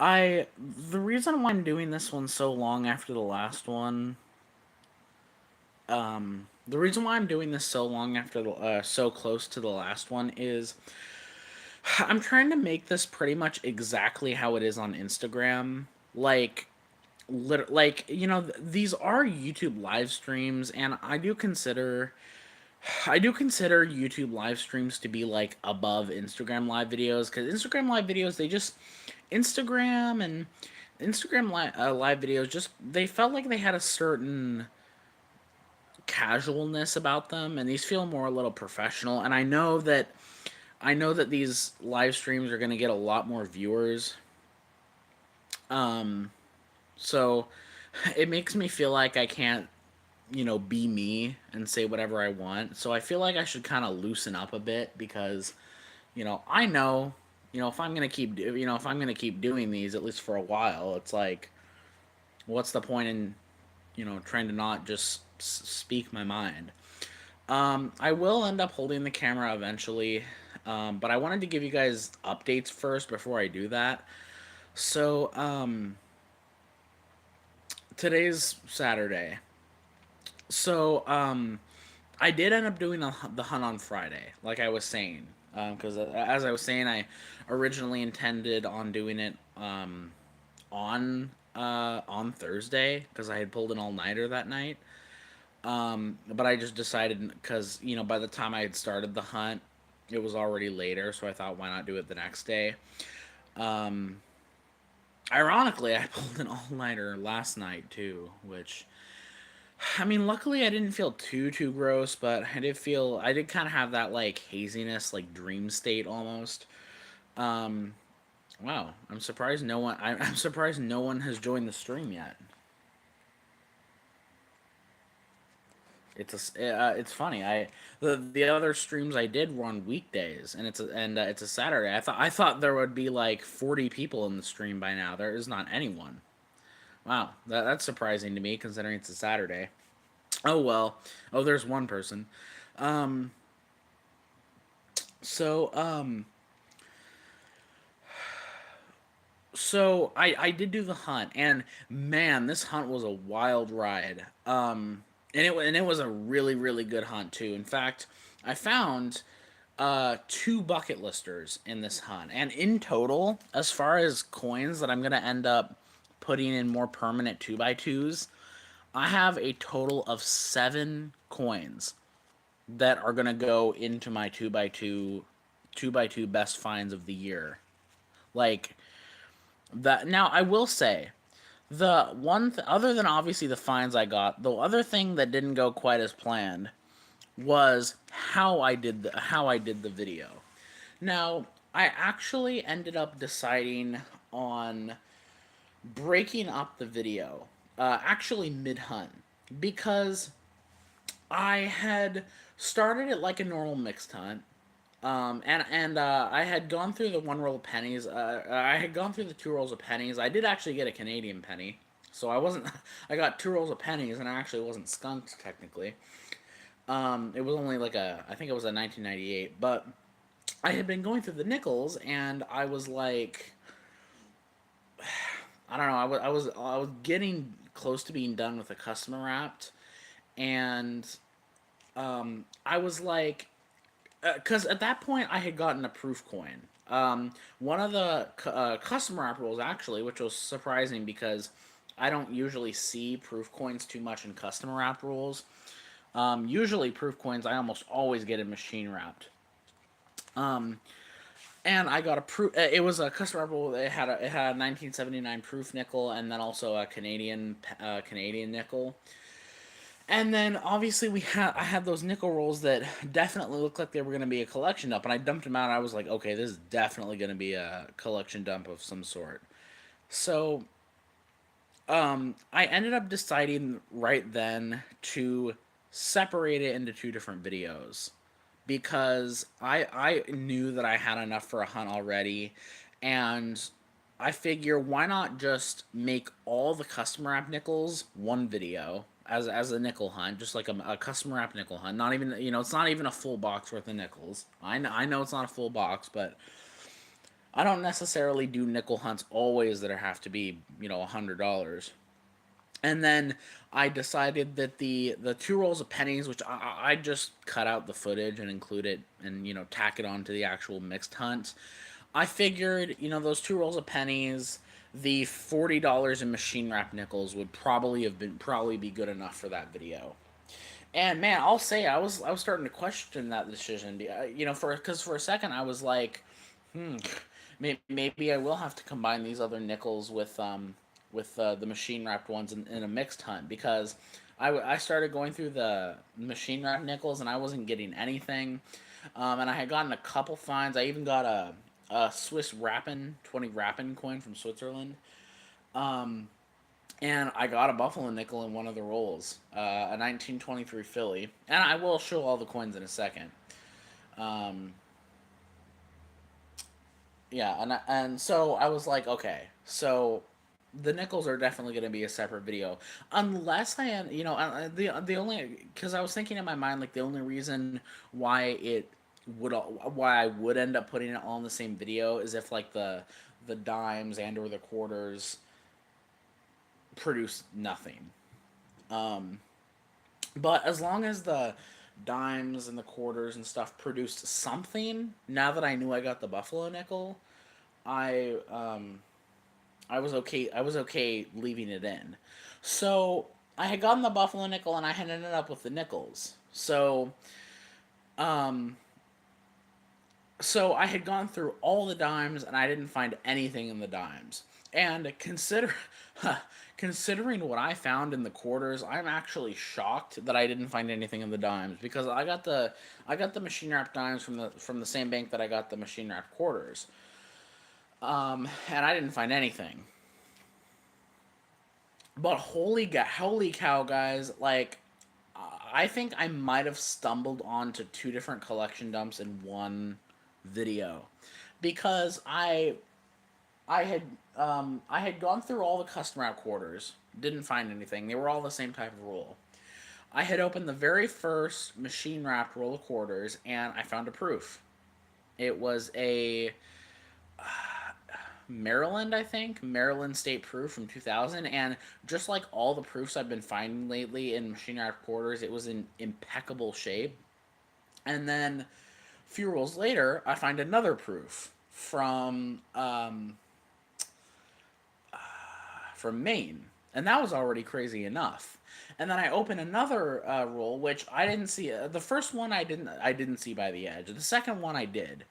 The reason why I'm doing this one so long after the last one, the reason why I'm doing this so long after so close to the last one is I'm trying to make this pretty much exactly how it is on Instagram. Like, these are YouTube live streams, and I do consider YouTube live streams to be like above Instagram live videos because Instagram live videos they just Instagram and live videos just they felt like they had a certain casualness about them, and these feel more a little professional. And I know that these live streams are going to get a lot more viewers. Um, so it makes me feel like I can't be me and say whatever I want. So I feel like I should kind of loosen up a bit because I know, if I'm gonna if I'm gonna keep doing these at least for a while, it's like, what's the point in trying to not just speak my mind? I will end up holding the camera eventually, but I wanted to give you guys updates first before I do that. So today's Saturday. So I did end up doing the hunt on Friday, like I was saying, because as I was saying, I originally intended on doing it on Thursday because I had pulled an all nighter that night. But I just decided because by the time I had started the hunt, it was already later, so I thought why not do it the next day. Um, Ironically, I pulled an all nighter last night too, which I mean, luckily I didn't feel too gross, but I did kind of have that like haziness, like dream state almost. Um, wow, I'm surprised no one has joined the stream yet. It's funny. The other streams I did were on weekdays, and it's a Saturday. I thought there would be like 40 people in the stream by now. There is not anyone. Wow, that's surprising to me considering it's a Saturday. Oh well. Oh, there's one person. Um, so I did do the hunt, and man, this hunt was a wild ride. And it was a really good hunt too. In fact, I found two bucket listers in this hunt, and in total, as far as coins that I'm gonna end up putting in more permanent two by twos, I have a total of 7 coins that are gonna go into my two by two best finds of the year. Like that. Now I will say other than obviously the fines I got, the other thing that didn't go quite as planned was how I did the video. Now, I actually ended up deciding on breaking up the video, actually mid hunt, because I had started it like a normal mixed hunt. And I had gone through the one roll of pennies. I had gone through the 2 rolls of pennies. I did actually get a Canadian penny, so I wasn't. I got 2 rolls of pennies, and I actually wasn't skunked technically. It was only like I think it was a 1998, but I had been going through the nickels, and I was like, I don't know. I was getting close to being done with the customer wrapped, and I was like, because at that point I had gotten a proof coin. One of the customer app rules actually, which was surprising because I don't usually see proof coins too much in customer app rules. Usually proof coins I almost always get in machine wrapped. Um, and I got a proof. It was a customer app rule. It had a 1979 proof nickel and then also a Canadian nickel. And then obviously I had those nickel rolls that definitely looked like they were going to be a collection dump, and I dumped them out. And I was like, okay, this is definitely going to be a collection dump of some sort. So I ended up deciding right then to separate it into two different videos because I knew that I had enough for a hunt already, and I figure why not just make all the customer app nickels one video as a nickel hunt, just like a customer app nickel hunt. Not even it's not even a full box worth of nickels. I know it's not a full box, but I don't necessarily do nickel hunts always that have to be, $100. And then I decided that the two rolls of pennies, which I just cut out the footage and include it and tack it onto the actual mixed hunt. I figured those two rolls of pennies, the $40 in machine wrap nickels would probably be good enough for that video. And man, I'll say I was starting to question that decision. For a second I was like, maybe I will have to combine these other nickels with the machine wrapped ones in a mixed hunt because I started going through the machine wrapped nickels and I wasn't getting anything, and I had gotten a couple finds. I even got a Swiss Rappin 20 Rappin coin from Switzerland. Um, and I got a buffalo nickel in one of the rolls, a 1923 Philly, and I will show all the coins in a second. Um, yeah, and so I was like, okay, so the nickels are definitely going to be a separate video, unless I am, the only because I was thinking in my mind like the only reason why it why I would end up putting it all in the same video is if like the dimes and or the quarters produce nothing. Um, but as long as the dimes and the quarters and stuff produced something, now that I knew I got the buffalo nickel, I I was okay. I was okay leaving it in. So I had gotten the buffalo nickel, and I had ended up with the nickels. Um, so I had gone through all the dimes, and I didn't find anything in the dimes. And considering what I found in the quarters, I'm actually shocked that I didn't find anything in the dimes because I got the machine wrap dimes from the same bank that I got the machine wrap quarters. And I didn't find anything. But holy cow, guys! Like, I think I might have stumbled onto two different collection dumps in one video, because I had gone through all the custom route quarters, didn't find anything. They were all the same type of roll. I had opened the very first machine wrapped roll of quarters, and I found a proof. It was a Maryland, I think, Maryland State Proof from 2000, and just like all the proofs I've been finding lately in machine wrapped quarters, it was in impeccable shape. And then a few rolls later, I find another proof from Maine, and that was already crazy enough. And then I open another roll, which I didn't see. The first one I didn't see by the edge. The second one I did.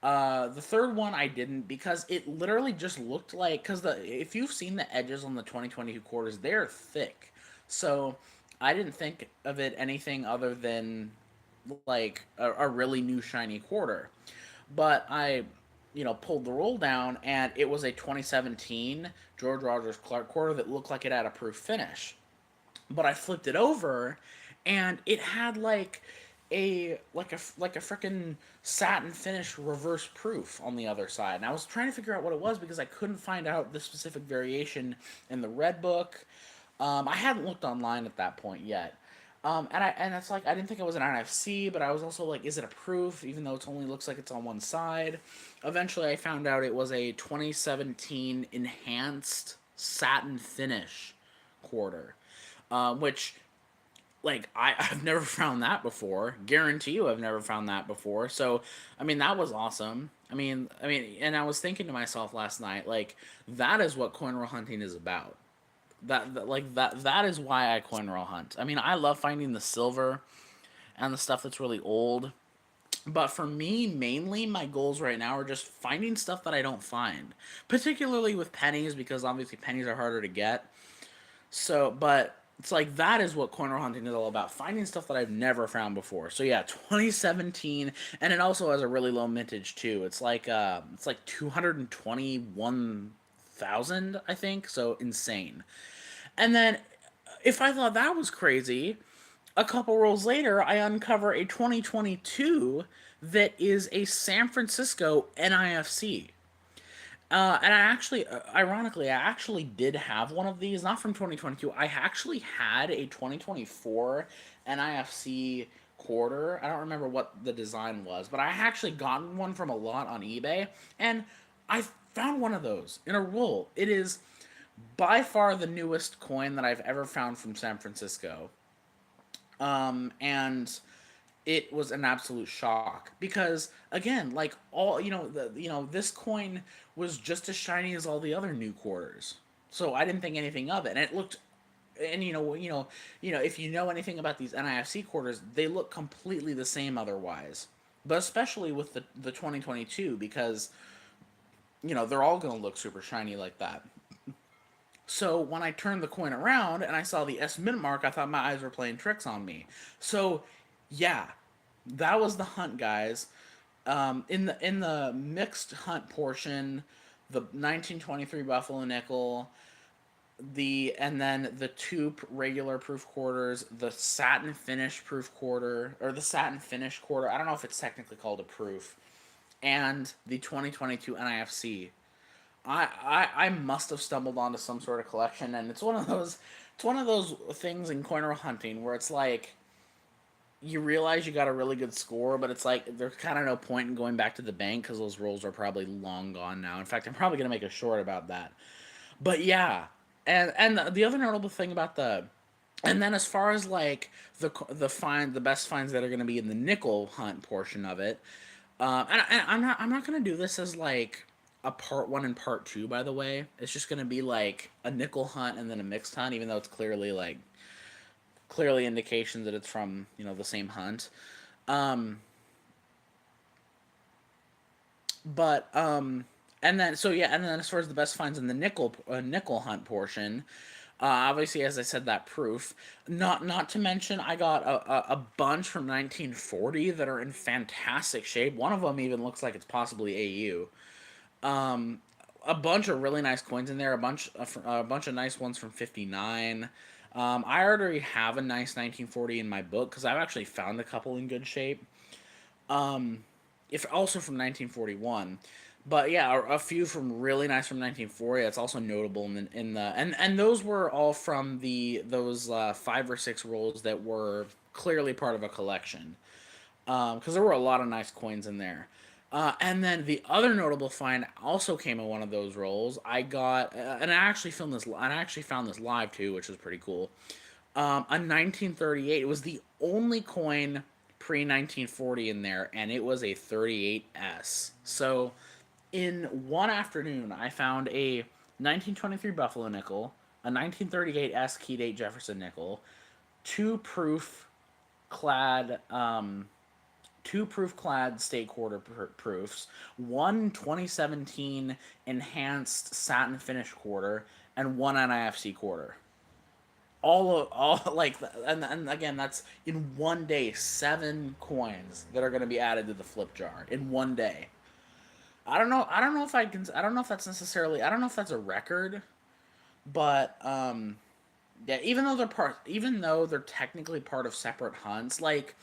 The third one I didn't because it literally just looked like because the if you've seen the edges on the 2022 quarters, they're thick. So I didn't think of it anything other than like a really new shiny quarter. But I, pulled the roll down and it was a 2017 George Rogers Clark quarter that looked like it had a proof finish. But I flipped it over and it had like a freaking satin finish reverse proof on the other side. And I was trying to figure out what it was because I couldn't find out the specific variation in the red book. I hadn't looked online at that point yet. And it's like I didn't think it was an NFC, but I was also like, is it a proof? Even though it only looks like it's on one side. Eventually, I found out it was a 2017 enhanced satin finish quarter, which like I've never found that before. Guarantee you I've never found that before. So I mean that was awesome. And I was thinking to myself last night, like that is what coin roll hunting is about. That is why I coin roll hunt. I mean, I love finding the silver and the stuff that's really old. But for me, mainly my goals right now are just finding stuff that I don't find, particularly with pennies because obviously pennies are harder to get. So, but it's like that is what corner hunting is all about, finding stuff that I've never found before. So yeah, 2017, and it also has a really low mintage too. It's like 221,000, I think. So insane. And then if I thought that was crazy, a couple rolls later, I uncover a 2022 that is a San Francisco NIFC. And ironically, I actually did have one of these, not from 2022. I actually had a 2024 NIFC quarter. I don't remember what the design was, but I actually gotten one from a lot on eBay, and I found one of those in a roll. It is by far the newest coin that I've ever found from San Francisco. And it was an absolute shock because again, like all this coin was just as shiny as all the other new quarters. So I didn't think anything of it, and it looked, and if you know anything about these NIFC quarters, they look completely the same otherwise. But especially with the 2022, because they're all going to look super shiny like that. So when I turned the coin around and I saw the S mint mark, I thought my eyes were playing tricks on me. So yeah, that was the hunt, guys. In the mixed hunt portion, the 1923 Buffalo Nickel, and then the two regular proof quarters, the satin finish proof quarter, or the satin finish quarter. I don't know if it's technically called a proof, and the 2022 NIFC. I must have stumbled onto some sort of collection, and it's one of those things in coin roll hunting where it's like you realize you got a really good score, but it's like there's kind of no point in going back to the bank because those rolls are probably long gone now. In fact, I'm probably gonna make a short about that. But yeah, and the other notable thing about and then as far as like the best finds that are gonna be in the nickel hunt portion of it, and I'm not gonna do this as like a part one and part two. By the way, it's just gonna be like a nickel hunt and then a mixed hunt, even though it's clearly indications that it's from the same hunt. Um, but and then so yeah, and then as far as the best finds in the nickel hunt portion, obviously as I said, that proof. Not to mention I got a bunch from 1940 that are in fantastic shape. One of them even looks like it's possibly AU. Um, a bunch of really nice coins in there. A bunch of nice ones from 59. I already have a nice 1940 in my book because I've actually found a couple in good shape. If also from 1941, but yeah, a few from really nice from 1940. That's also notable and those were all from those 5 or 6 rolls that were clearly part of a collection. Because there were a lot of nice coins in there. And then the other notable find also came in one of those rolls. I got, and I actually filmed this. I actually found this live too, which was pretty cool. A 1938. It was the only coin pre 1940 in there, and it was a 38S. So, in one afternoon, I found a 1923 Buffalo nickel, a 1938 S key date Jefferson nickel, two proof clad state quarter proofs, one 2017 enhanced satin finish quarter, and one NIFC quarter. All like, and again, that's in one day, 7 coins that are going to be added to the flip jar in one day. I don't know if that's necessarily, I don't know if that's a record, but yeah, even though they're technically part of separate hunts, like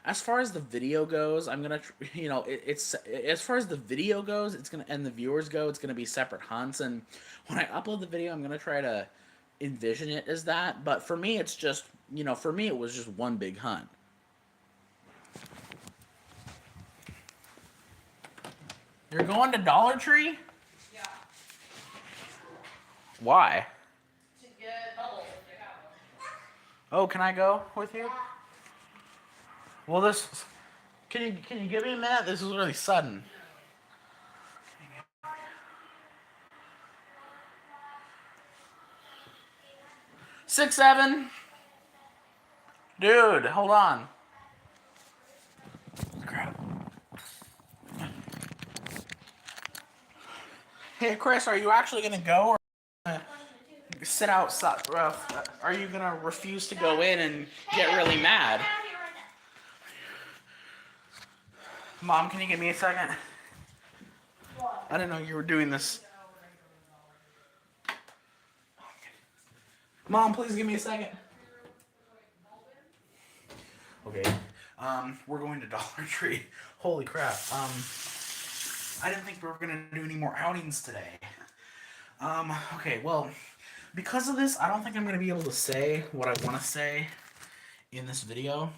as far as the video goes, I'm gonna, it's as far as the video goes, it's gonna, and the viewers go, it's gonna be separate hunts. And when I upload the video, I'm gonna try to envision it as that. But for me, it's just, for me, it was just one big hunt. You're going to Dollar Tree? Yeah. Why? To get bubbles if they have them. Oh, can I go with you? Well, can you give me a minute? This is really sudden. 6-7. Dude, hold on. Crap. Hey, Chris, are you actually gonna go, or sit outside? Are you gonna refuse to go in and get really mad? Mom, can you give me a second? I didn't know you were doing this. Mom, please give me a second. Okay. We're going to Dollar Tree. Holy crap. I didn't think we were gonna do any more outings today. Okay, well, because of this, I don't think I'm gonna be able to say what I want to say in this video.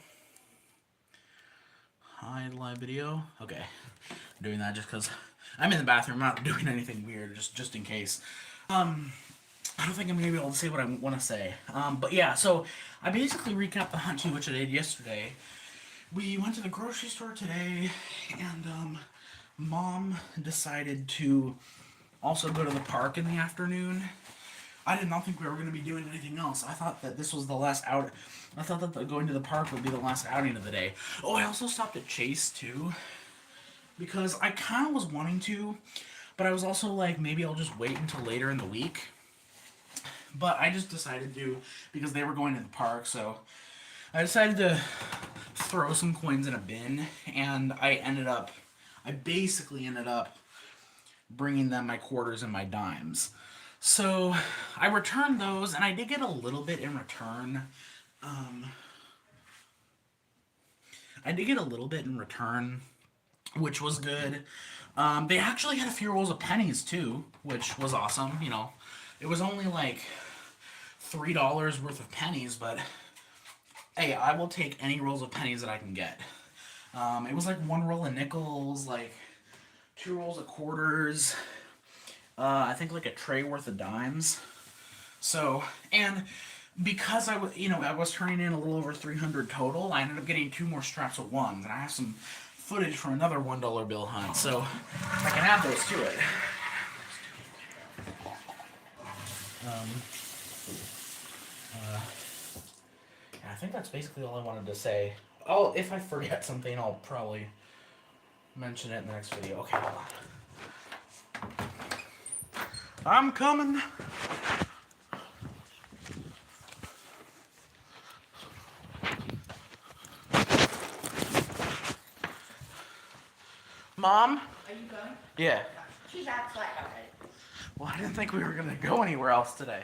Hide live video. Okay, I'm doing that just because I'm in the bathroom. I'm not doing anything weird, just in case. I don't think I'm gonna be able to say what I want to say. But yeah, so I basically recapped the hunt to you, which I did yesterday. We went to the grocery store today, and Mom decided to also go to the park in the afternoon. I did not think we were going to be doing anything else. I thought that this was the last out. I thought that going to the park would be the last outing of the day. Oh, I also stopped at Chase too, because I kind of was wanting to, but I was also like, maybe I'll just wait until later in the week. But I just decided to because they were going to the park, so I decided to throw some coins in a bin, and I basically ended up bringing them my quarters and my dimes. So I returned those, and I did get a little bit in return. I did get a little bit in return, which was good. They actually had a few rolls of pennies too, which was awesome. You know, it was only like $3 worth of pennies, but hey, I will take any rolls of pennies that I can get. It was like one roll of nickels, like 2 rolls of quarters, I think like a tray worth of dimes. So, and because I was turning in a little over 300 total, I ended up getting 2 more straps of ones, and I have some footage from another $1 bill hunt, so I can add those to it. I think that's basically all I wanted to say. Oh, if I forget something, I'll probably mention it in the next video. Okay, hold on. I'm coming. Mom? Are you going? Yeah. She's outside already. Well, I didn't think we were gonna go anywhere else today.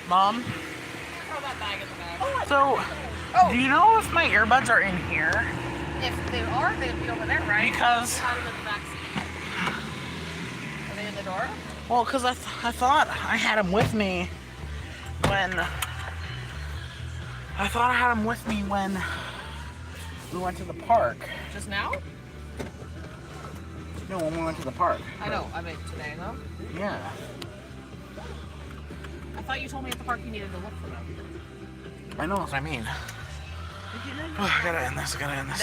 Mom? Throw that bag in the bag. So, do you know if my earbuds are in here? If they are, they'd be over there, right? Because, Out of the back seat. Are they in the door? well, because I thought I had them with me when... I thought I had them with me when we went to the park. Just now? No, when we went to the park. I know. I mean today, though. Yeah. I thought you told me at the park you needed to look for them. I know what I mean. I gotta end this, That back in there.